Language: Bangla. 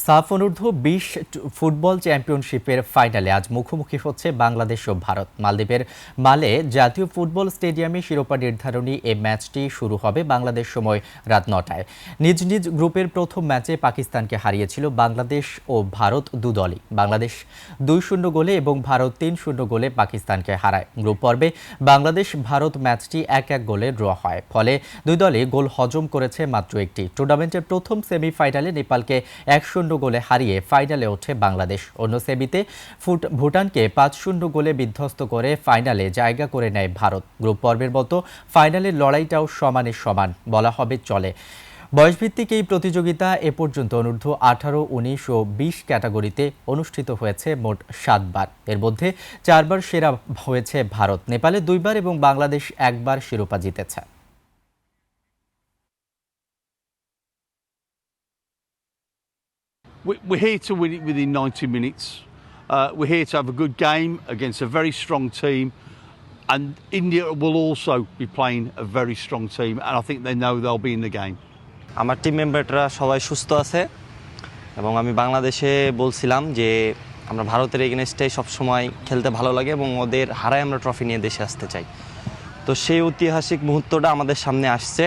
সাফ অনূর্ধ্ব ২০ ফুটবল চ্যাম্পিয়নশিপের ফাইনালে আজ মুখোমুখি হচ্ছে বাংলাদেশ ও ভারত। মালদ্বীপের মালে জাতীয় ফুটবল স্টেডিয়ামে শিরোপা নির্ধারণী এই ম্যাচটি শুরু হবে বাংলাদেশ সময় রাত ৯টায়। নিজ নিজ গ্রুপের প্রথম ম্যাচে পাকিস্তানকে হারিয়েছিল বাংলাদেশ ও ভারত দুদলই। বাংলাদেশ ২-০ গোলে এবং ভারত ৩-০ গোলে পাকিস্তানকে হারায়। গ্রুপ পর্বে বাংলাদেশ ভারত ম্যাচটি ১-১ গোলে ড্র হয়। ফলে দুই দলই গোল হজম করেছে মাত্র একটি। টুর্নামেন্টের প্রথম সেমিফাইনালে নেপালকে ১-০ গোলে হারিয়ে ফাইনালে ওঠে বাংলাদেশ। অন্য সেমিতে ভুটানকে ৫-০ গোলে বিধ্বস্ত করে ফাইনালে জায়গা করে নেয় ভারত। গ্রুপ পর্বের মতো ফাইনালের লড়াইটাও সমানে সমান বলা হবে চলে। বয়সভিত্তিক এই প্রতিযোগিতা এ পর্যন্ত অনূর্ধ্ব ১৮, ১৯ ও ২০ ক্যাটাগরিতে অনুষ্ঠিত হয়েছে মোট ৭ বার। এর মধ্যে ৪ বার সেরা হয়েছে ভারত, নেপালে ২ বার এবং বাংলাদেশ ১ বার শিরোপা জিতেছে। We're here to win it within 90 minutes. We're here to have a good game against a very strong team. And India will also be playing a very strong team. And I think they know they'll be in the game. আমার টিম মেম্বাররা সবাই সুস্থ আছে এবং আমি বাংলাদেশে বলছিলাম যে আমরা ভারতের এগেনস্টে সবসময় খেলতে ভালো লাগে এবং ওদের হারায় আমরা ট্রফি নিয়ে দেশে আসতে চাই। তো সেই ঐতিহাসিক মুহূর্তটা আমাদের সামনে আসছে।